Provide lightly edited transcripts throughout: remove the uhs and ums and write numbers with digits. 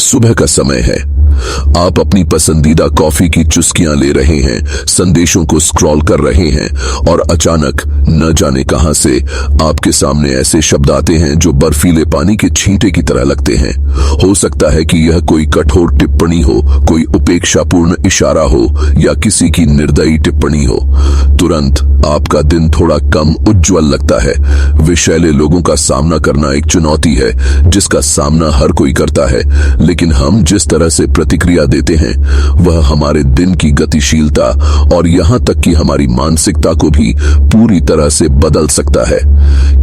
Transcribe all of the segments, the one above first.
सुबह का समय है। आप अपनी पसंदीदा कॉफी की चुस्कियां ले रहे हैं, संदेशों को स्क्रॉल कर रहे हैं और अचानक न जाने कहां से आपके सामने ऐसे शब्द आते हैं जो बर्फीले पानी के छींटे की तरह लगते हैं। हो सकता है कि यह कोई कठोर टिप्पणी हो, कोई उपेक्षापूर्ण इशारा हो या किसी की निर्दयी टिप्पणी हो। तुरंत आपका दिन थोड़ा कम उज्जवल लगता है। विषैले लोगों का सामना करना एक चुनौती है जिसका सामना हर कोई करता है, लेकिन हम जिस तरह से प्रतिक्रिया देते हैं वह हमारे दिन की गतिशीलता और यहां तक कि हमारी मानसिकता को भी पूरी तरह से बदल सकता है।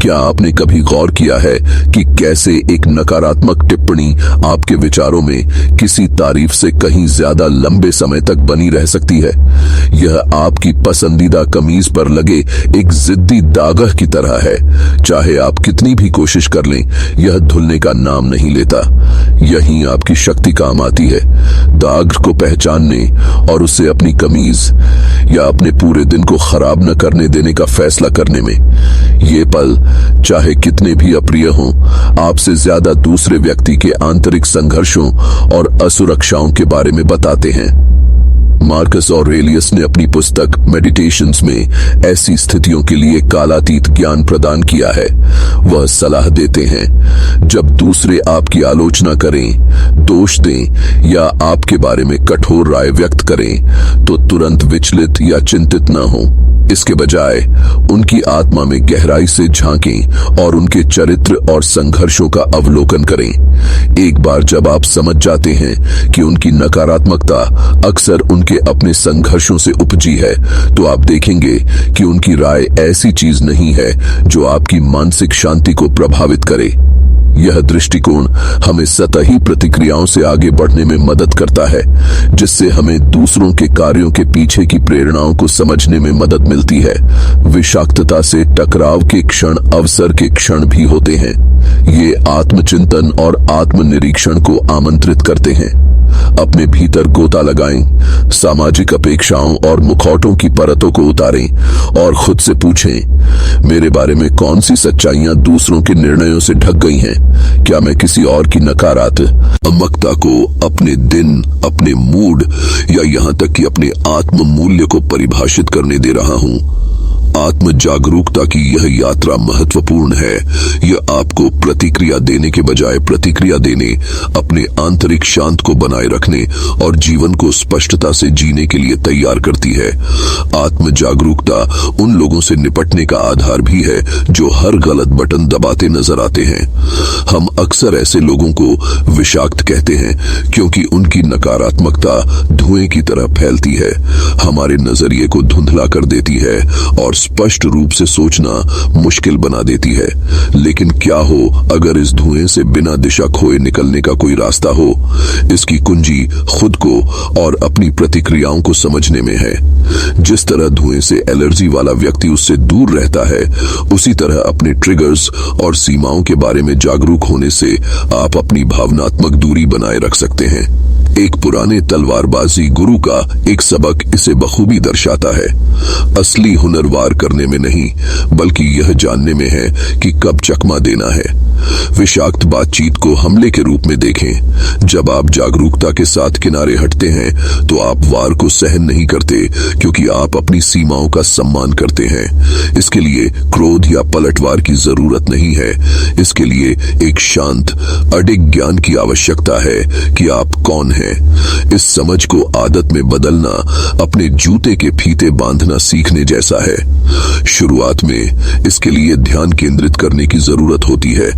क्या आपने कभी गौर किया है कि कैसे एक नकारात्मक टिप्पणी आपके विचारों में किसी तारीफ से कहीं ज्यादा लंबे समय तक बनी रह सकती है? यह आपकी पसंदीदा कमीज पर लगे एक जिद्दी दाग की तरह है। चाहे आप कितनी भी कोशिश कर लें, यह धुलने का नाम नहीं लेता। यही आपकी शक्ति काम आती है, दाग को पहचानने और उसे अपनी कमीज या अपने पूरे दिन को खराब न करने देने का फैसला करने में। ये पल चाहे कितने भी अप्रिय हों, आपसे ज्यादा दूसरे व्यक्ति के आंतरिक संघर्षों और असुरक्षाओं के बारे में बताते हैं। मार्कस ऑरेलियस ने अपनी पुस्तक मेडिटेशंस में ऐसी स्थितियों के लिए कालातीत ज्ञान प्रदान किया है। वह सलाह देते हैं, जब दूसरे आपकी आलोचना करें, दोष दें या आपके बारे में कठोर राय व्यक्त करें तो तुरंत विचलित या चिंतित न हो। इसके बजाय उनकी आत्मा में गहराई से झांकें और उनके चरित्र और संघर्षों का अवलोकन करें। एक बार जब आप समझ जाते हैं कि उनकी नकारात्मकता अक्सर उनके अपने संघर्षों से उपजी है, तो आप देखेंगे कि उनकी राय ऐसी चीज नहीं है जो आपकी मानसिक शांति को प्रभावित करे। यह दृष्टिकोण हमें सतही प्रतिक्रियाओं से आगे बढ़ने में मदद करता है, जिससे हमें दूसरों के कार्यों के पीछे की प्रेरणाओं को समझने में मदद मिलती है। विषाक्तता से टकराव के क्षण अवसर के क्षण भी होते हैं। ये आत्मचिंतन और आत्मनिरीक्षण को आमंत्रित करते हैं। अपने भीतर गोता लगाएं, सामाजिक अपेक्षाओं और मुखौटों की परतों को उतारें और खुद से पूछें, मेरे बारे में कौन सी सच्चाइयां दूसरों के निर्णयों से ढक गई हैं? क्या मैं किसी और की नकारात्मकता को अपने दिन, अपने मूड या यहां तक कि अपने आत्म मूल्य को परिभाषित करने दे रहा हूं? आत्म जागरूकता की यह यात्रा महत्वपूर्ण है। यह आपको प्रतिक्रिया देने के बजाय प्रतिक्रिया देने, अपने आंतरिक शांत को बनाए रखने और जीवन को स्पष्टता से जीने के लिए तैयार करती है। आत्म जागरूकता उन लोगों से निपटने का आधार भी है जो हर गलत बटन दबाते नजर आते हैं। हम अक्सर ऐसे लोगों को विषाक्त कहते हैं क्योंकि उनकी नकारात्मकता धुएं की तरह फैलती है, हमारे नजरिए को धुंधला कर देती है और स्पष्ट रूप से सोचना मुश्किल बना देती है। लेकिन क्या हो अगर इस धुएं से बिना दिशा खोए निकलने का कोई रास्ता हो? इसकी कुंजी खुद को और अपनी प्रतिक्रियाओं को समझने में है। जिस तरह धुएं से एलर्जी वाला व्यक्ति उससे दूर रहता है, उसी तरह अपने ट्रिगर्स और सीमाओं के बारे में जागरूक होने से आप अपनी भावनात्मक दूरी बनाए रख सकते हैं। एक पुराने तलवारबाजी गुरु का एक सबक इसे बखूबी दर्शाता है। असली हुनर वार करने में नहीं, बल्कि यह जानने में है कि कब चकमा देना है। विषाक्त बातचीत को हमले के रूप में देखें। जब आप जागरूकता के साथ किनारे हटते हैं तो आप वार को सहन नहीं करते, क्योंकि आप अपनी सीमाओं का सम्मान करते हैं। इसके लिए क्रोध या पलटवार की जरूरत नहीं है। इसके लिए एक शांत, अडिग ज्ञान की आवश्यकता है कि आप कौन हैं। इस समझ को आदत में बदलना अपने जूते के फीते बांधना सीखने जैसा है। शुरुआत में इसके लिए ध्यान केंद्रित करने की जरूरत होती है।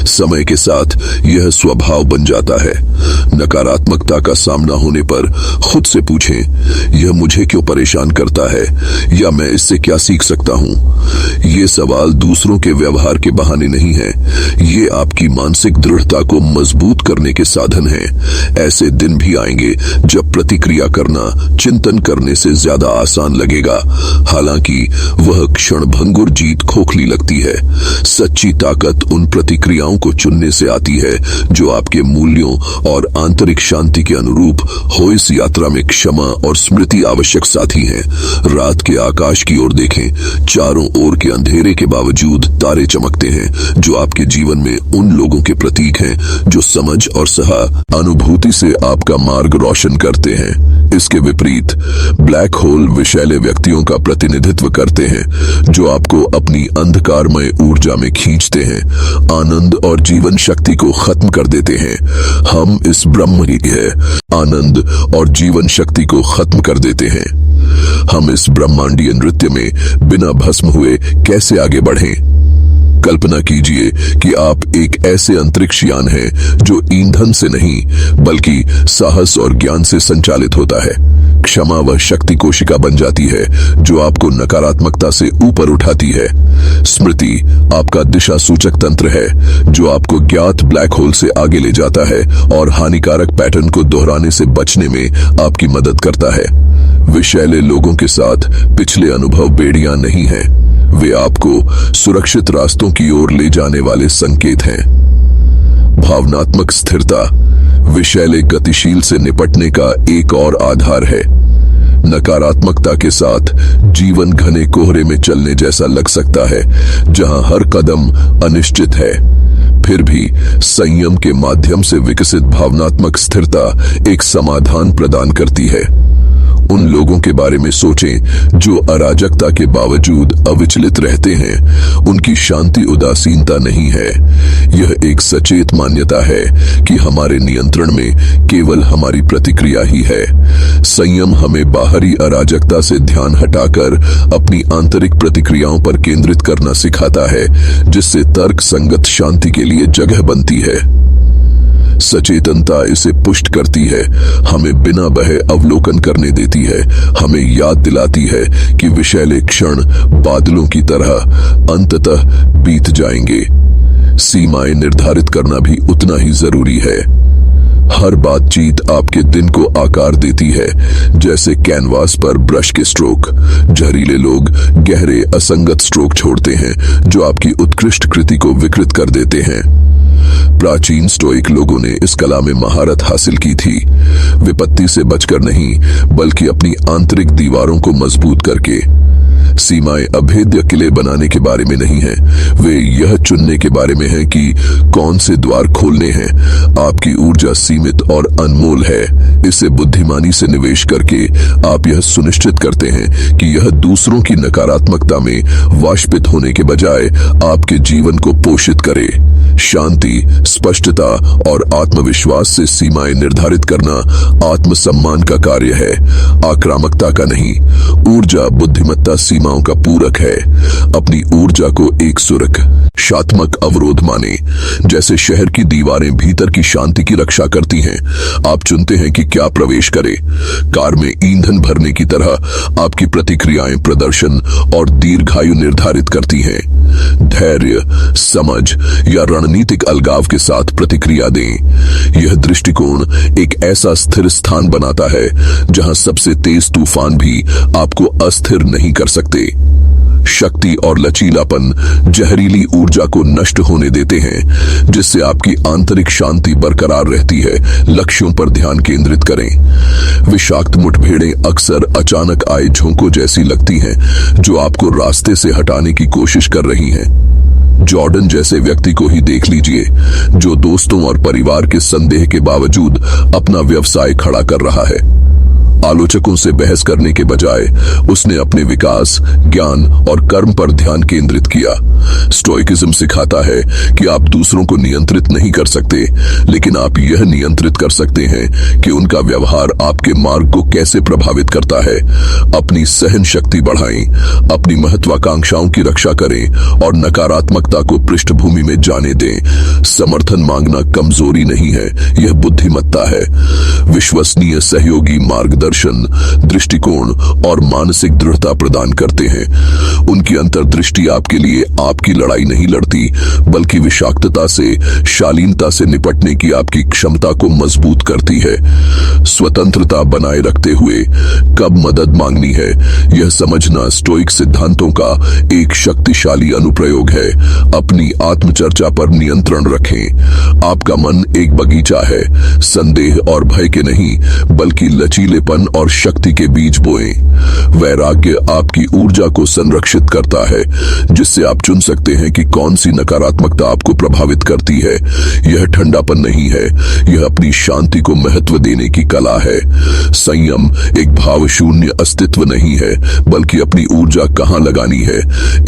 समय के साथ यह स्वभाव बन जाता है। नकारात्मकता का सामना होने पर खुद से पूछें, यह मुझे क्यों परेशान करता है या मैं इससे क्या सीख सकता हूं? ये सवाल दूसरों के व्यवहार के बहाने नहीं है, ये आपकी मानसिक दृढ़ता को मजबूत करने के साधन हैं। ऐसे दिन भी आएंगे जब प्रतिक्रिया करना चिंतन करने से ज्यादा आसान लगेगा। हालांकि वह क्षणभंगुर जीत खोखली लगती है। सच्ची ताकत उन प्रतिक्रियाओं को चुनने से आती है जो आपके मूल्यों और आंतरिक शांति के अनुरूप हो। इस यात्रा में क्षमा और स्मृति आवश्यक साथी हैं। रात के आकाश की ओर देखें, चारों ओर के अंधेरे के बावजूद तारे चमकते हैं, जो आपके जीवन में उन लोगों के प्रतीक हैं जो समझ और सहानुभूति से आपका मार्ग रोशन करते हैं। इसके विपरीत ब्लैक होल विषैले व्यक्तियों का प्रतिनिधित्व करते हैं जो आपको अपनी अंधकारमय ऊर्जा में खींचते हैं, आनंद और जीवन शक्ति को खत्म कर देते हैं। हम इस ब्रह्म ही है, आनंद और जीवन शक्ति को खत्म कर देते हैं। हम इस ब्रह्मांडीय नृत्य में बिना भस्म हुए कैसे आगे बढ़ें? कल्पना कीजिए कि आप एक ऐसे अंतरिक्ष यान हैं जो ईंधन से नहीं बल्कि साहस और ज्ञान से संचालित होता है। क्षमा वह शक्ति कोशिका बन जाती है जो आपको नकारात्मकता से ऊपर उठाती है। स्मृति आपका दिशा सूचक तंत्र है जो आपको ज्ञात ब्लैक होल से आगे ले जाता है और हानिकारक पैटर्न को दोहराने से बचने में आपकी मदद करता है। विषैले लोगों के साथ पिछले अनुभव बेड़ियां नहीं हैं, वे आपको सुरक्षित रास्तों की ओर ले जाने वाले संकेत हैं। भावनात्मक स्थिरता विषैले गतिशील से निपटने का एक और आधार है। नकारात्मकता के साथ जीवन घने कोहरे में चलने जैसा लग सकता है, जहां हर कदम अनिश्चित है। फिर भी संयम के माध्यम से विकसित भावनात्मक स्थिरता एक समाधान प्रदान करती है। उन लोगों के बारे में सोचें जो अराजकता के बावजूद अविचलित रहते हैं। उनकी शांति उदासीनता नहीं है, यह एक सचेत मान्यता है कि हमारे नियंत्रण में केवल हमारी प्रतिक्रिया ही है। संयम हमें बाहरी अराजकता से ध्यान हटाकर अपनी आंतरिक प्रतिक्रियाओं पर केंद्रित करना सिखाता है, जिससे तर्क संगत शांति के लिए जगह बनती है। सचेतनता इसे पुष्ट करती है, हमें बिना बहे अवलोकन करने देती है, हमें याद दिलाती है कि विषैले क्षण बादलों की तरह अंततः बीत जाएंगे। सीमाएं निर्धारित करना भी उतना ही जरूरी है। हर बातचीत आपके दिन को आकार देती है, जैसे कैनवास पर ब्रश के स्ट्रोक। जहरीले लोग गहरे असंगत स्ट्रोक छोड़ते हैं जो आपकी उत्कृष्ट कृति को विकृत कर देते हैं। प्राचीन स्टोइक लोगों ने इस कला में महारत हासिल की थी। विपत्ति से बचकर नहीं, बल्कि अपनी आंतरिक दीवारों को मजबूत करके। सीमाएं अभेद्य किले बनाने के बारे में नहीं है, वे यह चुनने के बारे में है कि कौन से द्वार खोलने हैं। आपकी ऊर्जा सीमित और अनमोल है, इसे बुद्धिमानी से निवेश करके आप यह सुनिश्चित करते हैं कि यह दूसरों की नकारात्मकता में वाष्पित होने के बजाय आपके जीवन को पोषित करे। शांति, स्पष्टता और आत्मविश्वास से सीमाएं निर्धारित करना आत्मसम्मान का कार्य है, आक्रामकता का नहीं। ऊर्जा बुद्धिमत्ता सीमाओं का पूरक है। अपनी ऊर्जा को एक सुरक्षात्मक अवरोध माने, जैसे शहर की दीवारें भीतर की शांति की रक्षा करती हैं। आप चुनते हैं कि क्या प्रवेश करें। कार में ईंधन भरने की तरह आपकी प्रतिक्रियाएं प्रदर्शन और दीर्घायु निर्धारित करती हैं। धैर्य, समझ या रणनीतिक अलगाव के साथ प्रतिक्रिया दें। यह दृष्टिकोण एक ऐसा स्थिर स्थान बनाता है जहां सबसे तेज तूफान भी आपको अस्थिर नहीं कर सकते। शक्ति और लचीलापन जहरीली ऊर्जा को नष्ट होने देते हैं, जिससे आपकी आंतरिक शांति बरकरार रहती है। लक्ष्यों पर ध्यान केंद्रित करें। विषाक्त मुठभेड़ें अक्सर अचानक आए झोंकों जैसी लगती हैं, जो आपको रास्ते से हटाने की कोशिश कर रही हैं। जॉर्डन जैसे व्यक्ति को ही देख लीजिए, जो दोस्तों और परिवार के संदेह के बावजूद अपना व्यवसाय खड़ा कर रहा है। आलोचकों से बहस करने के बजाय उसने अपने विकास, ज्ञान और कर्म पर ध्यान केंद्रित किया। स्टोइकिज्म सिखाता है कि आप दूसरों को नियंत्रित नहीं कर सकते, लेकिन आप यह नियंत्रित कर सकते हैं कि उनका व्यवहार आपके मार्ग को कैसे प्रभावित करता है। अपनी सहन शक्ति बढ़ाएं, अपनी महत्वाकांक्षाओं की रक्षा करें और नकारात्मकता को पृष्ठभूमि में जाने दें। समर्थन मांगना कमजोरी नहीं है, यह बुद्धिमत्ता है। विश्वसनीय सहयोगी मार्गदर्शक दर्शन, दृष्टिकोण और मानसिक दृढ़ता प्रदान करते हैं। उनकी अंतर्दृष्टि आपके लिए आपकी लड़ाई नहीं लड़ती, बल्कि विषाक्तता से, शालीनता से निपटने की आपकी क्षमता को मजबूत करती है। स्वतंत्रता बनाए रखते हुए कब मदद मांगनी है, यह समझना स्टोइक सिद्धांतों का एक शक्तिशाली अनुप्रयोग है। अपनी आत्मचर्चा पर नियंत्रण रखें। आपका मन एक बगीचा है, संदेह और भय के नहीं, बल्कि लचीलेपन और शक्ति के बीज बोएं। वैराग्य आपकी ऊर्जा को संरक्षित करता है, जिससे आप चुन सकते हैं कि कौन सी नकारात्मकता आपको प्रभावित करती है। यह ठंडापन नहीं है, यह अपनी शांति को महत्व देने की कला है। संयम एक भावशून्य अस्तित्व नहीं है, बल्कि अपनी ऊर्जा कहां लगानी है,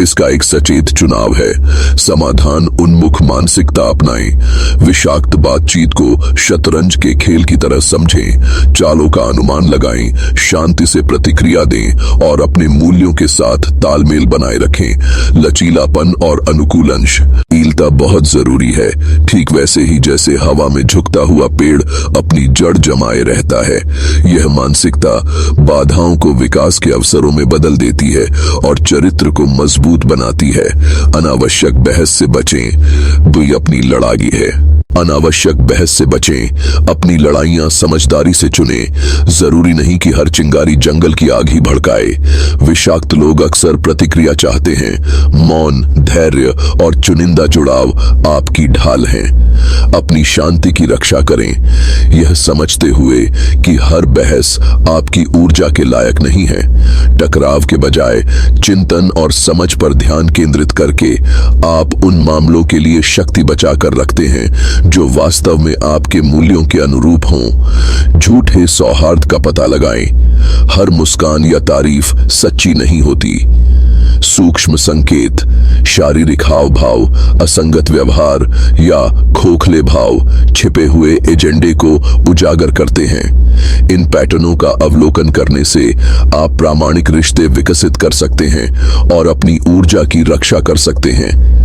इसका एक सचेत चुनाव है। समाधान उन्मुख मानसिकता अपनाएं। विषाक्त बातचीत को शतरंज के खेल की तरह समझें। चालों का अनुमान लगाएं, शांति से प्रतिक्रिया दें और अपने मूल्यों के साथ तालमेल बनाए रखें। लचीलापन और अनुकूलनशीलता बहुत जरूरी है, ठीक वैसे ही जैसे हवा में झुकता हुआ पेड़ अपनी जड़ जमाए रहता है। यह मानसिकता बाधाओं को विकास के अवसरों में बदल देती है और चरित्र को मजबूत बनाती है। अनावश्यक बहस से बचें, दुई अपनी लड़ाई है। अनावश्यक बहस से बचें, अपनी लड़ाइयां समझदारी से चुनें। जरूरी नहीं कि हर चिंगारी जंगल की आग ही भड़काए। विषाक्त लोग अक्सर प्रतिक्रिया चाहते हैं। मौन, धैर्य और चुनिंदा जुड़ाव आपकी ढाल हैं। अपनी शांति की रक्षा करें, यह समझते हुए कि हर बहस आपकी ऊर्जा के लायक नहीं है। टकराव के बजाय चिंतन और समझ पर ध्यान केंद्रित करके आप उन मामलों के लिए शक्ति बचाकर रखते हैं जो वास्तव में आपके मूल्यों के अनुरूप हों। झूठे सौहार्द का पता लगाएं। हर मुस्कान या तारीफ सच्ची नहीं होती। सूक्ष्म संकेत, शारीरिक हाव भाव, असंगत व्यवहार या खोखले भाव छिपे हुए एजेंडे को उजागर करते हैं। इन पैटर्नों का अवलोकन करने से आप प्रामाणिक रिश्ते विकसित कर सकते हैं और अपनी ऊर्जा की रक्षा कर सकते हैं।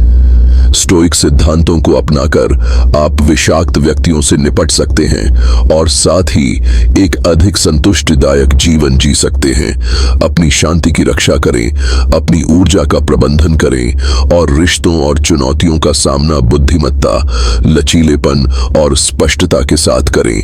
स्टोइक सिद्धांतों को अपनाकर आप विषाक्त व्यक्तियों से निपट सकते हैं और साथ ही एक अधिक संतुष्टिदायक जीवन जी सकते हैं। अपनी शांति की रक्षा करें, अपनी ऊर्जा का प्रबंधन करें और रिश्तों और चुनौतियों का सामना बुद्धिमत्ता, लचीलेपन और स्पष्टता के साथ करें।